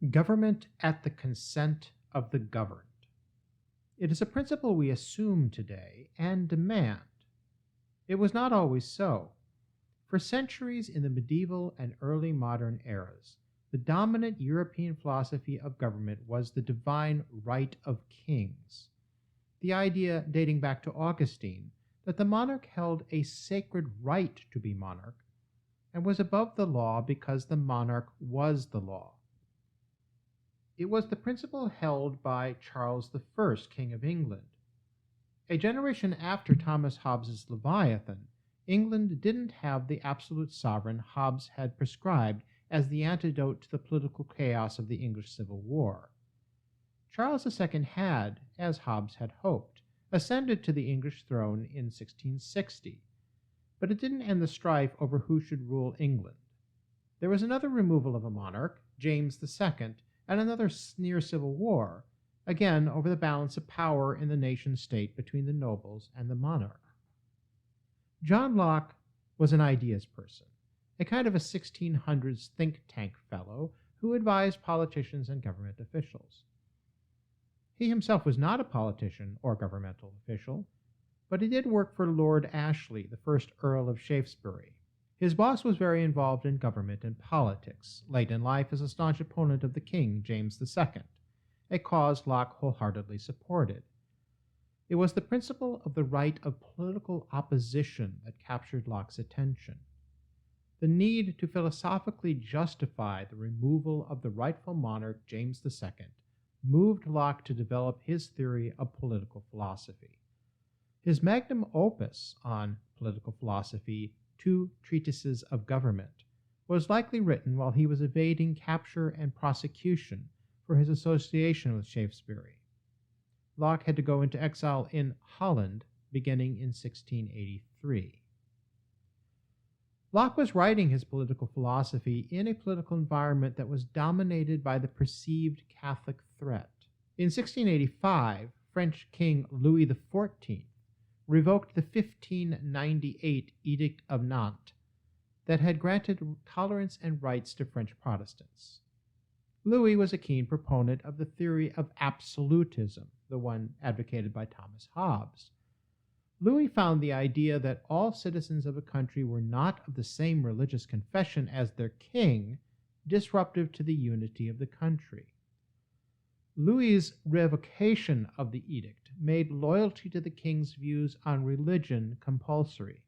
Government at the consent of the governed. It is a principle we assume today and demand. It was not always so. For centuries in the medieval and early modern eras, the dominant European philosophy of government was the divine right of kings. The idea, dating back to Augustine, that the monarch held a sacred right to be monarch and was above the law because the monarch was the law. It was the principle held by Charles I, King of England. A generation after Thomas Hobbes's Leviathan, England didn't have the absolute sovereign Hobbes had prescribed as the antidote to the political chaos of the English Civil War. Charles II had, as Hobbes had hoped, ascended to the English throne in 1660, but it didn't end the strife over who should rule England. There was another removal of a monarch, James II, and another near civil war, again over the balance of power in the nation-state between the nobles and the monarch. John Locke was an ideas person, a kind of a 1600s think tank fellow who advised politicians and government officials. He himself was not a politician or governmental official, but he did work for Lord Ashley, the first Earl of Shaftesbury. His boss was very involved in government and politics, late in life as a staunch opponent of the king, James II, a cause Locke wholeheartedly supported. It was the principle of the right of political opposition that captured Locke's attention. The need to philosophically justify the removal of the rightful monarch, James II, moved Locke to develop his theory of political philosophy. His magnum opus on political philosophy, Two Treatises of Government, was likely written while he was evading capture and prosecution for his association with Shaftesbury. Locke had to go into exile in Holland beginning in 1683. Locke was writing his political philosophy in a political environment that was dominated by the perceived Catholic threat. In 1685, French King Louis XIV revoked the 1598 Edict of Nantes that had granted tolerance and rights to French Protestants. Louis was a keen proponent of the theory of absolutism, the one advocated by Thomas Hobbes. Louis found the idea that all citizens of a country were not of the same religious confession as their king disruptive to the unity of the country. Louis's revocation of the edict made loyalty to the king's views on religion compulsory.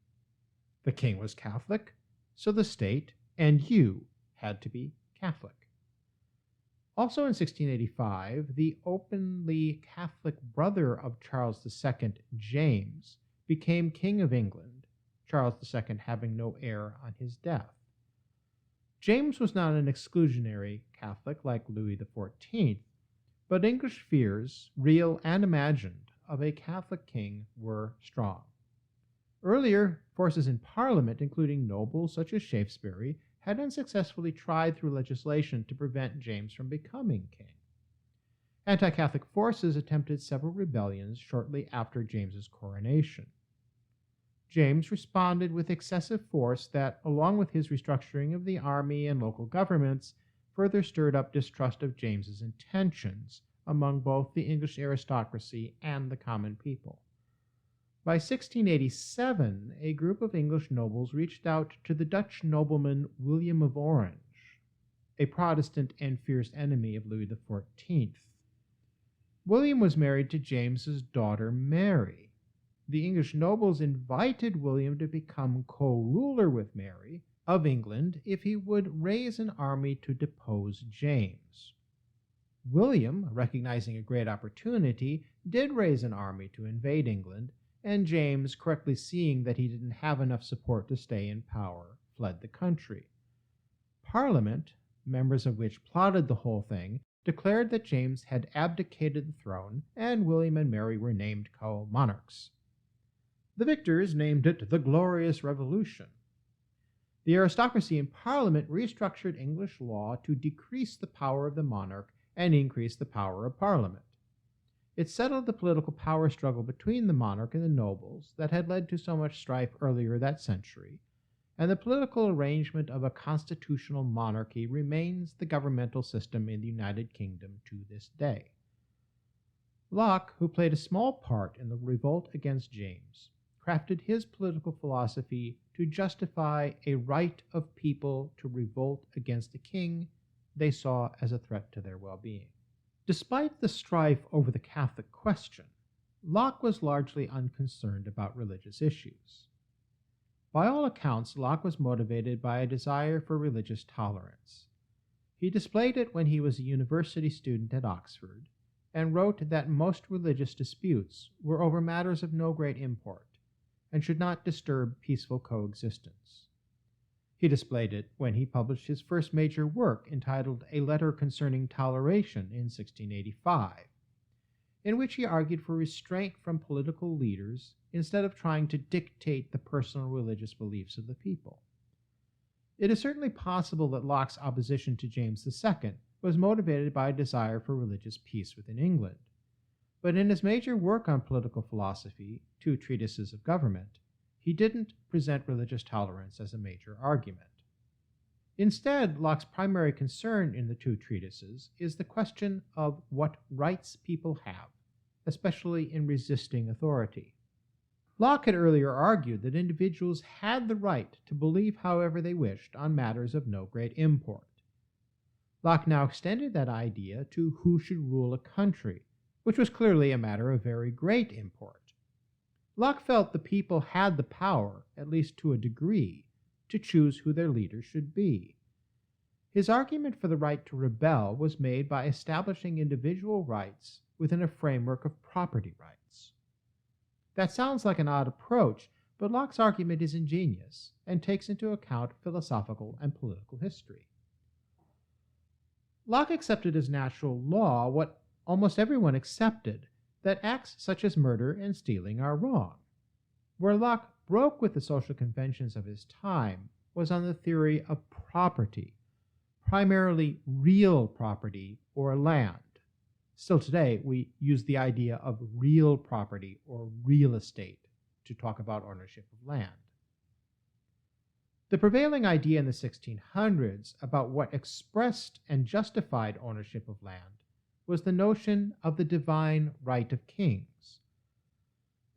The king was Catholic, so the state and you had to be Catholic. Also in 1685, the openly Catholic brother of Charles II, James, became King of England, Charles II having no heir on his death. James was not an exclusionary Catholic like Louis XIV, but English fears, real and imagined, of a Catholic king were strong. Earlier, forces in Parliament, including nobles such as Shaftesbury, had unsuccessfully tried through legislation to prevent James from becoming king. Anti-Catholic forces attempted several rebellions shortly after James's coronation. James responded with excessive force that, along with his restructuring of the army and local governments, further stirred up distrust of James's intentions among both the English aristocracy and the common people. By 1687, a group of English nobles reached out to the Dutch nobleman William of Orange, a Protestant and fierce enemy of Louis XIV. William was married to James's daughter Mary. The English nobles invited William to become co-ruler with Mary of England if he would raise an army to depose James. William, recognizing a great opportunity, did raise an army to invade England, and James, correctly seeing that he didn't have enough support to stay in power, fled the country. Parliament, members of which plotted the whole thing, declared that James had abdicated the throne, and William and Mary were named co-monarchs. The victors named it the Glorious Revolution. The aristocracy in Parliament restructured English law to decrease the power of the monarch and increase the power of Parliament. It settled the political power struggle between the monarch and the nobles that had led to so much strife earlier that century, and the political arrangement of a constitutional monarchy remains the governmental system in the United Kingdom to this day. Locke, who played a small part in the revolt against James, crafted his political philosophy to justify a right of people to revolt against a king they saw as a threat to their well-being. Despite the strife over the Catholic question, Locke was largely unconcerned about religious issues. By all accounts, Locke was motivated by a desire for religious tolerance. He displayed it when he was a university student at Oxford, and wrote that most religious disputes were over matters of no great import, and should not disturb peaceful coexistence. He displayed it when he published his first major work entitled A Letter Concerning Toleration in 1685, in which he argued for restraint from political leaders instead of trying to dictate the personal religious beliefs of the people. It is certainly possible that Locke's opposition to James II was motivated by a desire for religious peace within England, but in his major work on political philosophy, Two Treatises of Government, he didn't present religious tolerance as a major argument. Instead, Locke's primary concern in the two treatises is the question of what rights people have, especially in resisting authority. Locke had earlier argued that individuals had the right to believe however they wished on matters of no great import. Locke now extended that idea to who should rule a country, which was clearly a matter of very great import. Locke felt the people had the power, at least to a degree, to choose who their leaders should be. His argument for the right to rebel was made by establishing individual rights within a framework of property rights. That sounds like an odd approach, but Locke's argument is ingenious and takes into account philosophical and political history. Locke accepted as natural law what almost everyone accepted, that acts such as murder and stealing are wrong. Where Locke broke with the social conventions of his time was on the theory of property, primarily real property or land. Still today, we use the idea of real property or real estate to talk about ownership of land. The prevailing idea in the 1600s about what expressed and justified ownership of land was the notion of the divine right of kings.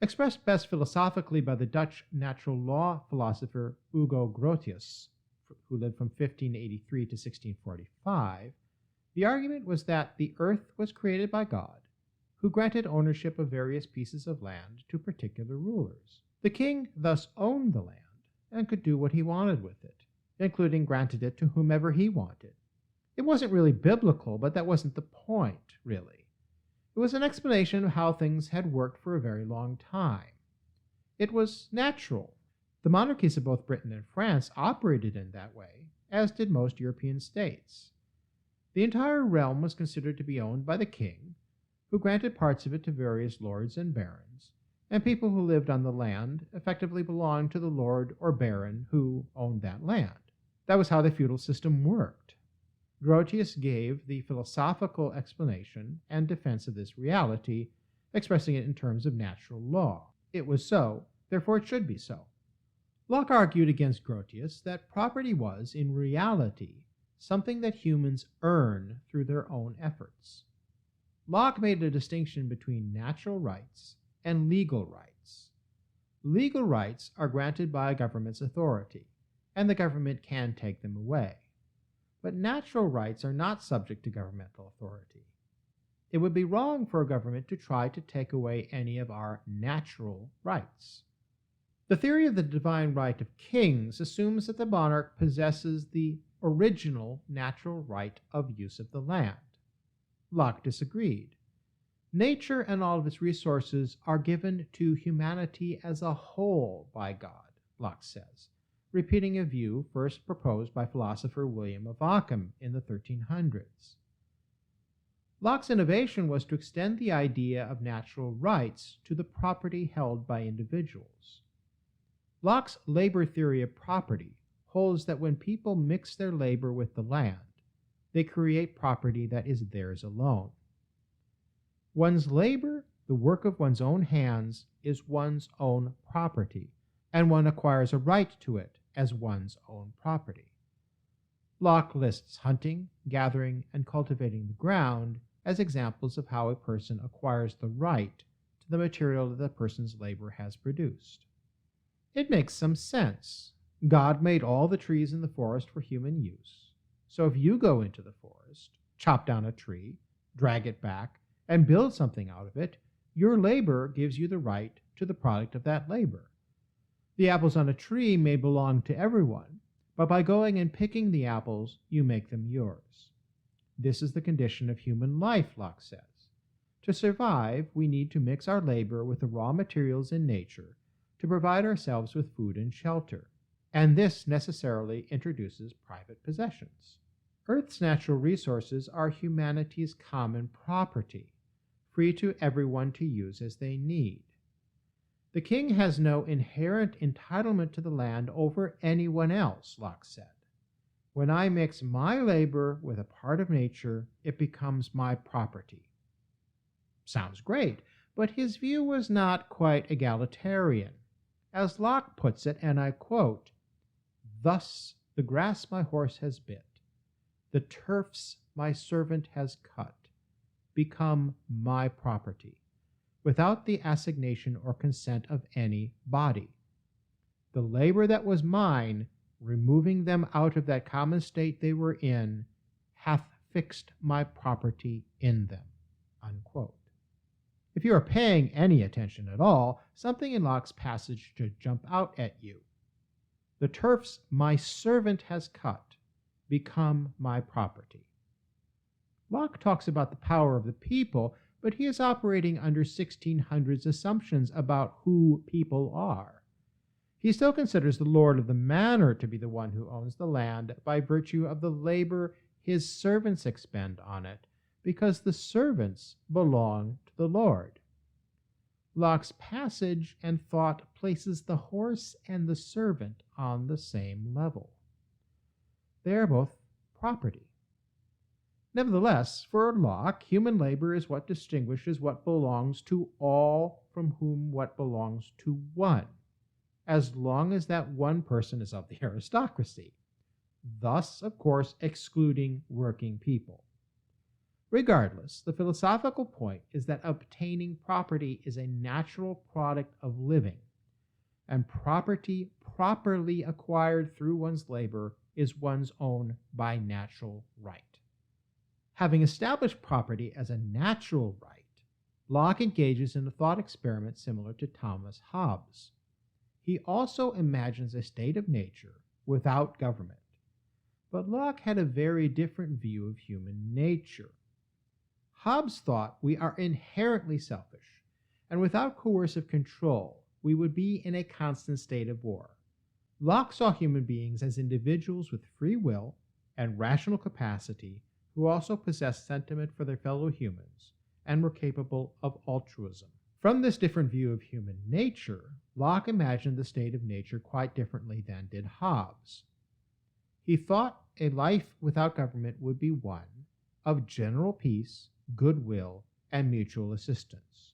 Expressed best philosophically by the Dutch natural law philosopher Hugo Grotius, who lived from 1583 to 1645, the argument was that the earth was created by God, who granted ownership of various pieces of land to particular rulers. The king thus owned the land and could do what he wanted with it, including granted it to whomever he wanted. It wasn't really biblical, but that wasn't the point, really. It was an explanation of how things had worked for a very long time. It was natural. The monarchies of both Britain and France operated in that way, as did most European states. The entire realm was considered to be owned by the king, who granted parts of it to various lords and barons, and people who lived on the land effectively belonged to the lord or baron who owned that land. That was how the feudal system worked. Grotius gave the philosophical explanation and defense of this reality, expressing it in terms of natural law. It was so, therefore it should be so. Locke argued against Grotius that property was, in reality, something that humans earn through their own efforts. Locke made a distinction between natural rights and legal rights. Legal rights are granted by a government's authority, and the government can take them away. But natural rights are not subject to governmental authority. It would be wrong for a government to try to take away any of our natural rights. The theory of the divine right of kings assumes that the monarch possesses the original natural right of use of the land. Locke disagreed. Nature and all of its resources are given to humanity as a whole by God, Locke says, repeating a view first proposed by philosopher William of Ockham in the 1300s. Locke's innovation was to extend the idea of natural rights to the property held by individuals. Locke's labor theory of property holds that when people mix their labor with the land, they create property that is theirs alone. One's labor, the work of one's own hands, is one's own property, and one acquires a right to it as one's own property. Locke lists hunting, gathering, and cultivating the ground as examples of how a person acquires the right to the material that the person's labor has produced. It makes some sense. God made all the trees in the forest for human use. So if you go into the forest, chop down a tree, drag it back, and build something out of it, your labor gives you the right to the product of that labor. The apples on a tree may belong to everyone, but by going and picking the apples, you make them yours. This is the condition of human life, Locke says. To survive, we need to mix our labor with the raw materials in nature to provide ourselves with food and shelter, and this necessarily introduces private possessions. Earth's natural resources are humanity's common property, free to everyone to use as they need. The king has no inherent entitlement to the land over anyone else, Locke said. When I mix my labor with a part of nature, it becomes my property. Sounds great, but his view was not quite egalitarian. As Locke puts it, and I quote, "Thus the grass my horse has bit, the turfs my servant has cut, become my property, without the assignation or consent of any body. The labor that was mine, removing them out of that common state they were in, hath fixed my property in them." Unquote. If you are paying any attention at all, something in Locke's passage should jump out at you. The turfs my servant has cut become my property. Locke talks about the power of the people, but he is operating under 1600s assumptions about who people are. He still considers the lord of the manor to be the one who owns the land by virtue of the labor his servants expend on it, because the servants belong to the Lord. Locke's passage and thought places the horse and the servant on the same level. They are both property. Nevertheless, for Locke, human labor is what distinguishes what belongs to all from whom what belongs to one, as long as that one person is of the aristocracy, thus, of course, excluding working people. Regardless, the philosophical point is that obtaining property is a natural product of living, and property properly acquired through one's labor is one's own by natural right. Having established property as a natural right, Locke engages in a thought experiment similar to Thomas Hobbes. He also imagines a state of nature without government, but Locke had a very different view of human nature. Hobbes thought we are inherently selfish, and without coercive control, we would be in a constant state of war. Locke saw human beings as individuals with free will and rational capacity who also possessed sentiment for their fellow humans and were capable of altruism. From this different view of human nature, Locke imagined the state of nature quite differently than did Hobbes. He thought a life without government would be one of general peace, goodwill, and mutual assistance.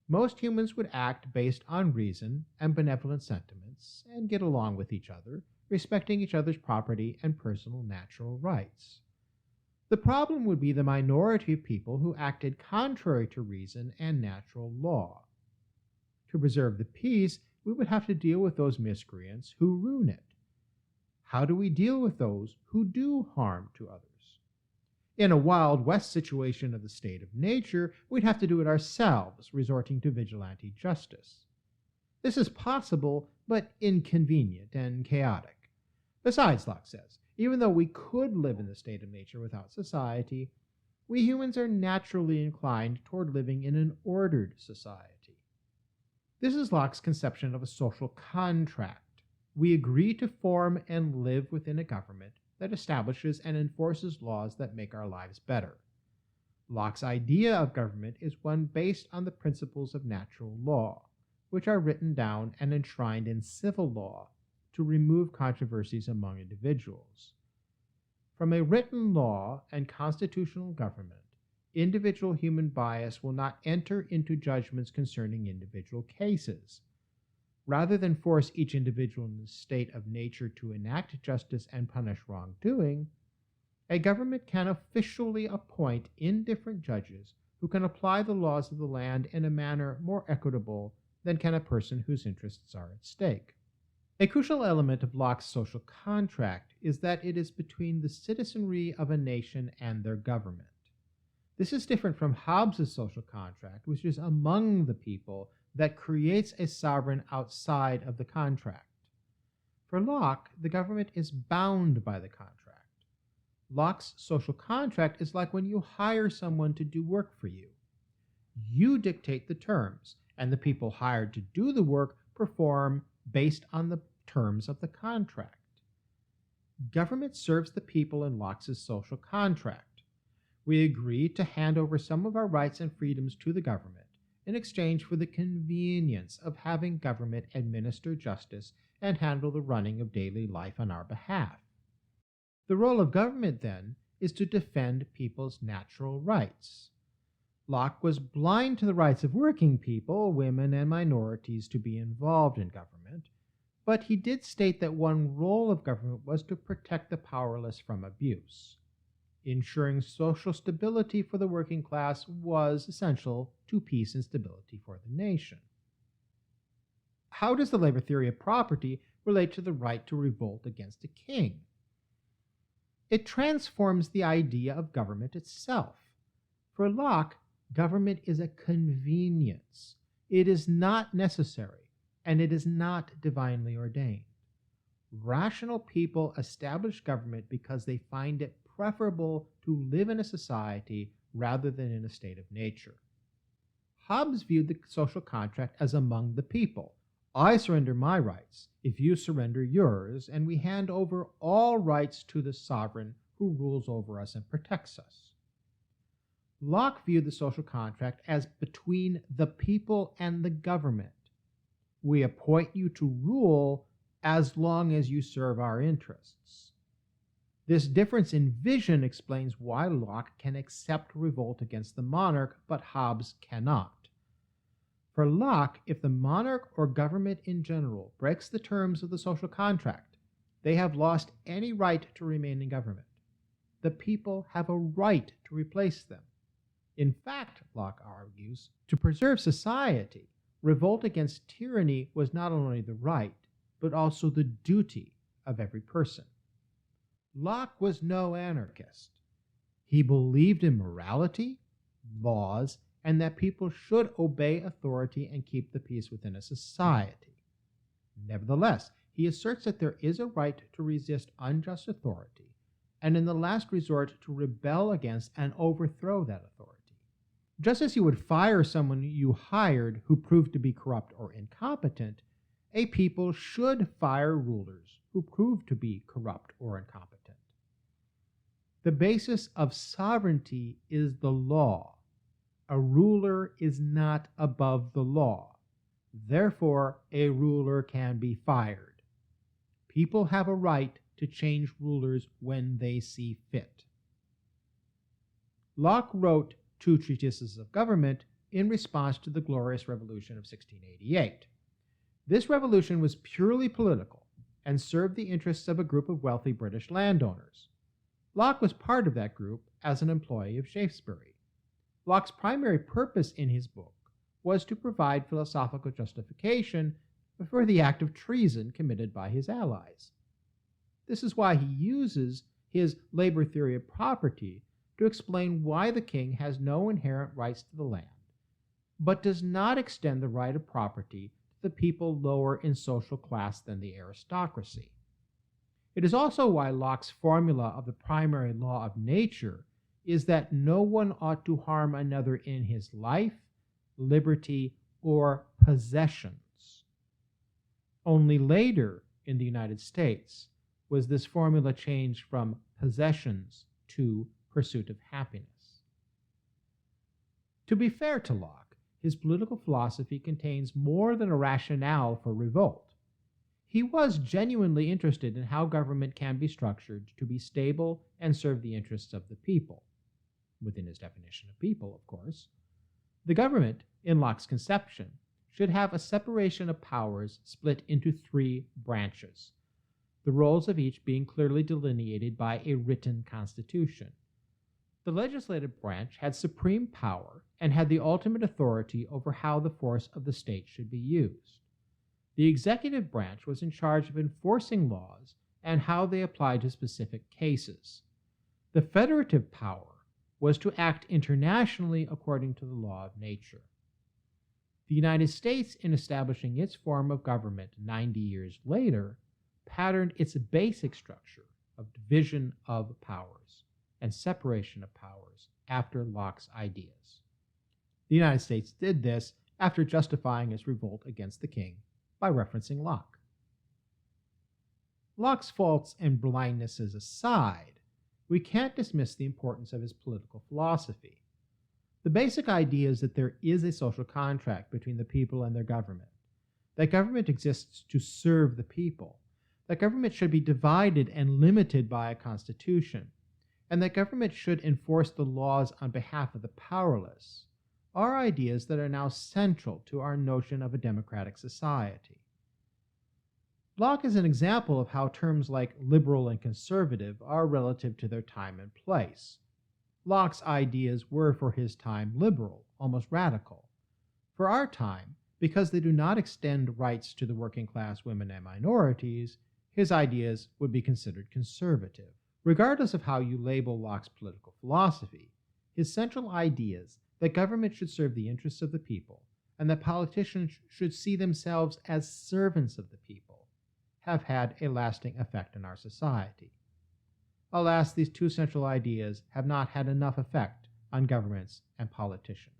Most humans would act based on reason and benevolent sentiments and get along with each other, respecting each other's property and personal natural rights. The problem would be the minority of people who acted contrary to reason and natural law. To preserve the peace, we would have to deal with those miscreants who ruin it. How do we deal with those who do harm to others? In a Wild West situation of the state of nature, we'd have to do it ourselves, resorting to vigilante justice. This is possible, but inconvenient and chaotic. Besides, Locke says, even though we could live in the state of nature without society, we humans are naturally inclined toward living in an ordered society. This is Locke's conception of a social contract. We agree to form and live within a government that establishes and enforces laws that make our lives better. Locke's idea of government is one based on the principles of natural law, which are written down and enshrined in civil law to remove controversies among individuals. From a written law and constitutional government, individual human bias will not enter into judgments concerning individual cases. Rather than force each individual in the state of nature to enact justice and punish wrongdoing, a government can officially appoint indifferent judges who can apply the laws of the land in a manner more equitable than can a person whose interests are at stake. A crucial element of Locke's social contract is that it is between the citizenry of a nation and their government. This is different from Hobbes's social contract, which is among the people that creates a sovereign outside of the contract. For Locke, the government is bound by the contract. Locke's social contract is like when you hire someone to do work for you. You dictate the terms, and the people hired to do the work perform based on the terms of the contract. Government serves the people in Locke's social contract. We agree to hand over some of our rights and freedoms to the government in exchange for the convenience of having government administer justice and handle the running of daily life on our behalf. The role of government, then, is to defend people's natural rights. Locke was blind to the rights of working people, women, and minorities to be involved in government, but he did state that one role of government was to protect the powerless from abuse. Ensuring social stability for the working class was essential to peace and stability for the nation. How does the labor theory of property relate to the right to revolt against a king? It transforms the idea of government itself. For Locke, government is a convenience. It is not necessary, and it is not divinely ordained. Rational people establish government because they find it preferable to live in a society rather than in a state of nature. Hobbes viewed the social contract as among the people. I surrender my rights if you surrender yours, and we hand over all rights to the sovereign who rules over us and protects us. Locke viewed the social contract as between the people and the government. We appoint you to rule as long as you serve our interests. This difference in vision explains why Locke can accept revolt against the monarch, but Hobbes cannot. For Locke, if the monarch or government in general breaks the terms of the social contract, they have lost any right to remain in government. The people have a right to replace them. In fact, Locke argues, to preserve society, revolt against tyranny was not only the right, but also the duty of every person. Locke was no anarchist. He believed in morality, laws, and that people should obey authority and keep the peace within a society. Nevertheless, he asserts that there is a right to resist unjust authority, and in the last resort to rebel against and overthrow that authority. Just as you would fire someone you hired who proved to be corrupt or incompetent, a people should fire rulers who prove to be corrupt or incompetent. The basis of sovereignty is the law. A ruler is not above the law. Therefore, a ruler can be fired. People have a right to change rulers when they see fit. Locke wrote 2 treatises of government in response to the Glorious Revolution of 1688. This revolution was purely political and served the interests of a group of wealthy British landowners. Locke was part of that group as an employee of Shaftesbury. Locke's primary purpose in his book was to provide philosophical justification for the act of treason committed by his allies. This is why he uses his labor theory of property to explain why the king has no inherent rights to the land, but does not extend the right of property to the people lower in social class than the aristocracy. It is also why Locke's formula of the primary law of nature is that no one ought to harm another in his life, liberty, or possessions. Only later in the United States was this formula changed from possessions to pursuit of happiness. To be fair to Locke, his political philosophy contains more than a rationale for revolt. He was genuinely interested in how government can be structured to be stable and serve the interests of the people, within his definition of people, of course. The government, in Locke's conception, should have a separation of powers split into three branches, the roles of each being clearly delineated by a written constitution. The legislative branch had supreme power and had the ultimate authority over how the force of the state should be used. The executive branch was in charge of enforcing laws and how they applied to specific cases. The federative power was to act internationally according to the law of nature. The United States, in establishing its form of government 90 years later, patterned its basic structure of division of powers and separation of powers after Locke's ideas. The United States did this after justifying its revolt against the king by referencing Locke. Locke's faults and blindnesses aside, we can't dismiss the importance of his political philosophy. The basic idea is that there is a social contract between the people and their government, that government exists to serve the people, that government should be divided and limited by a constitution, and that government should enforce the laws on behalf of the powerless, are ideas that are now central to our notion of a democratic society. Locke is an example of how terms like liberal and conservative are relative to their time and place. Locke's ideas were for his time liberal, almost radical. For our time, because they do not extend rights to the working class, women, and minorities, his ideas would be considered conservative. Regardless of how you label Locke's political philosophy, his central ideas that government should serve the interests of the people and that politicians should see themselves as servants of the people have had a lasting effect in our society. Alas, these two central ideas have not had enough effect on governments and politicians.